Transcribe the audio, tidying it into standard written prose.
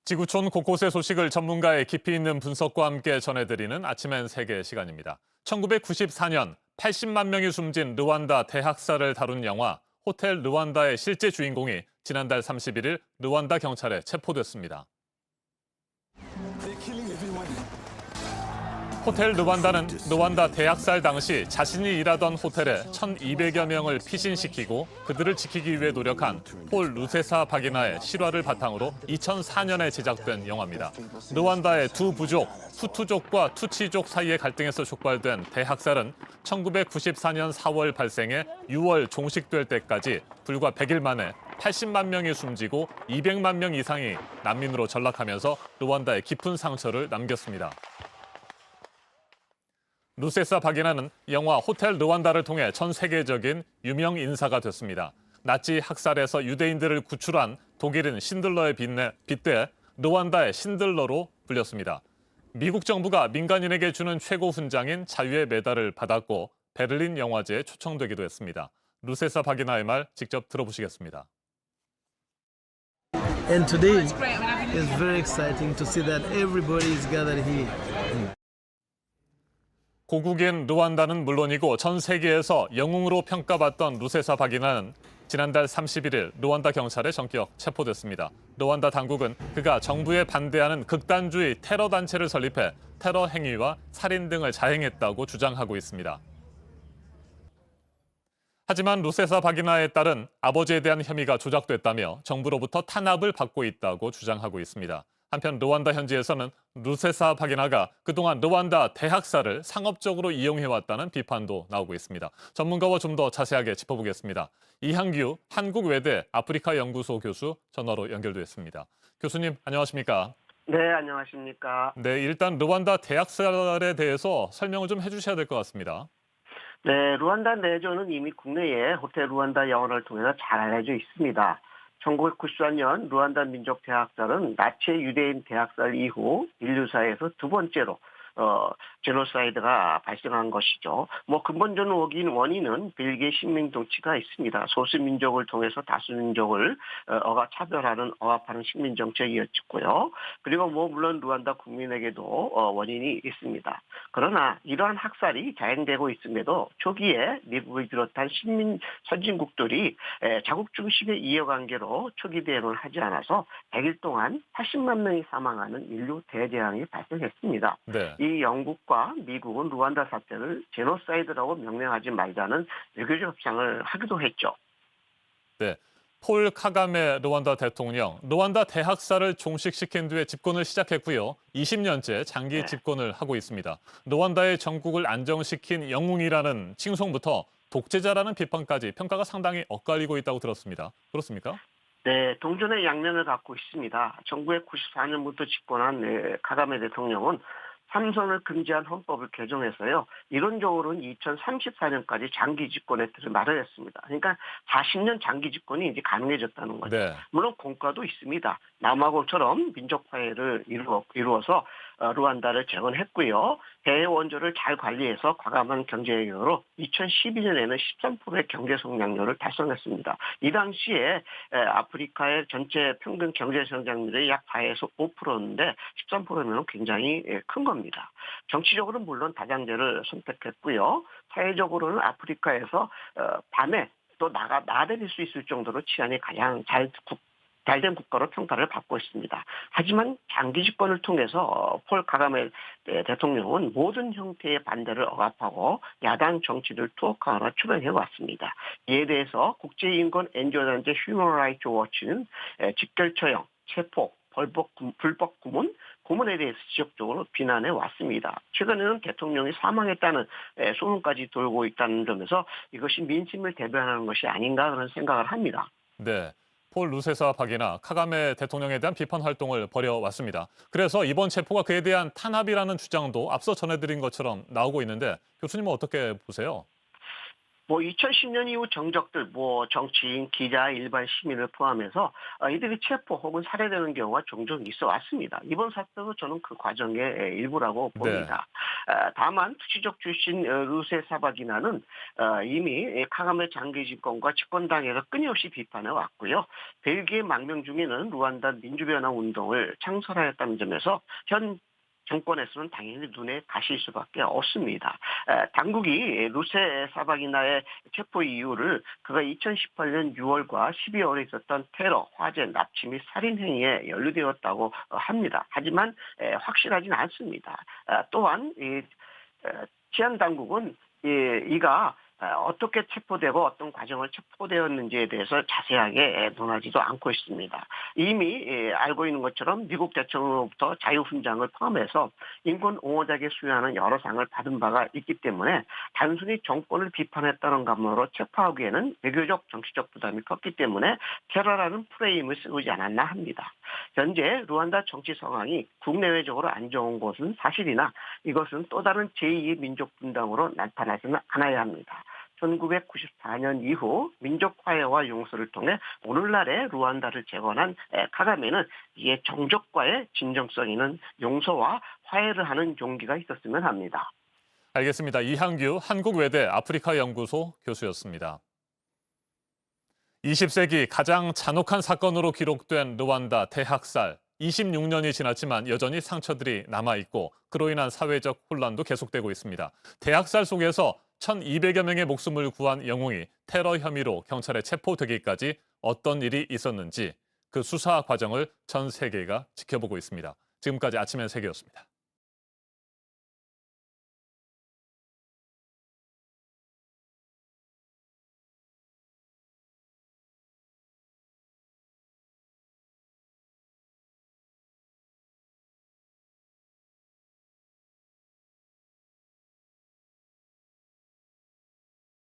지구촌 곳곳의 소식을 전문가의 깊이 있는 분석과 함께 전해드리는 아침엔 세계 시간입니다. 1994년 80만 명이 숨진 르완다 대학살을 다룬 영화 호텔 르완다의 실제 주인공이 지난달 31일 르완다 경찰에 체포됐습니다. 호텔 르완다는 르완다 대학살 당시 자신이 일하던 호텔에 1,200여 명을 피신시키고 그들을 지키기 위해 노력한 폴 루세사 바기나의 실화를 바탕으로 2004년에 제작된 영화입니다. 르완다의 두 부족, 후투족과 투치족 사이의 갈등에서 촉발된 대학살은 1994년 4월 발생해 6월 종식될 때까지 불과 100일 만에 80만 명이 숨지고 200만 명 이상이 난민으로 전락하면서 르완다에 깊은 상처를 남겼습니다. 루세사 바기나는 영화 호텔 르완다를 통해 전 세계적인 유명 인사가 됐습니다. 나치 학살에서 유대인들을 구출한 독일인 신들러에 빗대 르완다의 신들러로 불렸습니다. 미국 정부가 민간인에게 주는 최고 훈장인 자유의 메달을 받았고 베를린 영화제에 초청되기도 했습니다. 루세사 바기나의 말 직접 들어보시겠습니다. And today is very exciting to see that everybody is gathered here. 고국인 르완다는 물론이고 전 세계에서 영웅으로 평가받던 루세사 바기나는 지난달 31일 르완다 경찰에 전격 체포됐습니다. 르완다 당국은 그가 정부에 반대하는 극단주의 테러 단체를 설립해 테러 행위와 살인 등을 자행했다고 주장하고 있습니다. 하지만 루세사 바기나의 딸은 아버지에 대한 혐의가 조작됐다며 정부로부터 탄압을 받고 있다고 주장하고 있습니다. 한편 르완다 현지에서는 루세사 바기나가 그동안 르완다 대학살을 상업적으로 이용해왔다는 비판도 나오고 있습니다. 전문가와 좀 더 자세하게 짚어보겠습니다. 이항규 한국외대 아프리카 연구소 교수 전화로 연결됐습니다. 교수님 안녕하십니까? 네, 안녕하십니까? 네, 일단 르완다 대학살에 대해서 설명을 좀 해주셔야 될 것 같습니다. 네, 루안다 내전은 이미 국내에 호텔 루안다 영화를 통해서 잘 알려져 있습니다. 1994년 루안다 민족 대학살은 나치의 유대인 대학살 이후 인류사에서 두 번째로 제노사이드가 발생한 것이죠. 근본적인 원인은 벨기에 식민 정치가 있습니다. 소수민족을 통해서 다수민족을 억압하는 식민 정책이었고요. 그리고 물론 루안다 국민에게도 원인이 있습니다. 그러나 이러한 학살이 자행되고 있음에도 초기에 미국을 비롯한 선진국들이 자국 중심의 이해관계로 초기 대응을 하지 않아서 100일 동안 80만 명이 사망하는 인류 대재앙이 발생했습니다. 네. 이 영국과 미국은 루안다 사태를 제노사이드라고 명명하지 말자는 외교적 협상을 하기도 했죠. 네, 폴 카가메 르완다 대통령, 르완다 대학살을 종식시킨 뒤에 집권을 시작했고요. 20년째 장기 집권을 하고 있습니다. 르완다의 정국을 안정시킨 영웅이라는 칭송부터 독재자라는 비판까지 평가가 상당히 엇갈리고 있다고 들었습니다. 그렇습니까? 네, 동전의 양면을 갖고 있습니다. 1994년부터 집권한 카가메 대통령은 삼선을 금지한 헌법을 개정해서요. 이론적으로는 2034년까지 장기 집권에 마련했습니다. 그러니까 40년 장기 집권이 이제 가능해졌다는 거죠. 네. 물론 공과도 있습니다. 남아공처럼 민족 화해를 이루어서 루안다를 재건했고요. 대외 원조를 잘 관리해서 과감한 경제 해결로 2012년에는 13%의 경제 성장률을 달성했습니다. 이 당시에 아프리카의 전체 평균 경제 성장률이 약 4에서 5%인데 13%면 굉장히 큰 겁니다. 정치적으로는 물론 다당제를 선택했고요. 사회적으로는 아프리카에서 밤에 또 나대릴 수 있을 정도로 치안이 가장 잘된 국가로 평가를 받고 있습니다. 하지만 장기 집권을 통해서 폴 카가메 대통령은 모든 형태의 반대를 억압하고 야당 정치를 투옥하거나 추방해왔습니다. 이에 대해서 국제인권 NGO단체 휴먼 라이츠 워치는 직결처형, 체포, 불법 고문에 대해서 지속적으로 비난해 왔습니다. 최근에는 대통령이 사망했다는 소문까지 돌고 있다는 점에서 이것이 민심을 대변하는 것이 아닌가 그런 생각을 합니다. 네. 폴 루세사 바기나 카가메 대통령에 대한 비판 활동을 벌여왔습니다. 그래서 이번 체포가 그에 대한 탄압이라는 주장도 앞서 전해드린 것처럼 나오고 있는데 교수님은 어떻게 보세요? 뭐 2010년 이후 정적들, 뭐 정치인, 기자, 일반 시민을 포함해서 이들이 체포 혹은 살해되는 경우가 종종 있어 왔습니다. 이번 사태도 저는 그 과정의 일부라고 봅니다. 다만 투시족 출신 루세사바기나는 이미 카가메 장기 집권과 집권당에서 끊임없이 비판해 왔고요. 벨기에 망명 중에는 루안다 민주변화 운동을 창설하였다는 점에서 현 정권에서는 당연히 눈에 가실 수밖에 없습니다. 당국이 루세 사바기나의 체포 이유를 그가 2018년 6월과 12월에 있었던 테러, 화재, 납치 및 살인 행위에 연루되었다고 합니다. 하지만 확실하진 않습니다. 또한 치안 당국은 이가 어떻게 체포되고 어떤 과정을 체포되었는지에 대해서 자세하게 논하지도 않고 있습니다. 이미 알고 있는 것처럼 미국 대통령으로부터 자유훈장을 포함해서 인권 옹호자에게 수여하는 여러 상을 받은 바가 있기 때문에 단순히 정권을 비판했다는 감으로 체포하기에는 외교적 정치적 부담이 컸기 때문에 테러라는 프레임을 쓰지 않았나 합니다. 현재 루안다 정치 상황이 국내외적으로 안 좋은 것은 사실이나 이것은 또 다른 제2의 민족 분당으로 나타나지는 않아야 합니다. 1994년 이후 민족 화해와 용서를 통해 오늘날의 루안다를 재건한 카가메는 이에 정적과의 진정성 있는 용서와 화해를 하는 용기가 있었으면 합니다. 알겠습니다. 이항규 한국외대 아프리카 연구소 교수였습니다. 20세기 가장 잔혹한 사건으로 기록된 루안다 대학살. 26년이 지났지만 여전히 상처들이 남아있고 그로 인한 사회적 혼란도 계속되고 있습니다. 대학살 속에서 1,200여 명의 목숨을 구한 영웅이 테러 혐의로 경찰에 체포되기까지 어떤 일이 있었는지 그 수사 과정을 전 세계가 지켜보고 있습니다. 지금까지 아침엔 세계였습니다.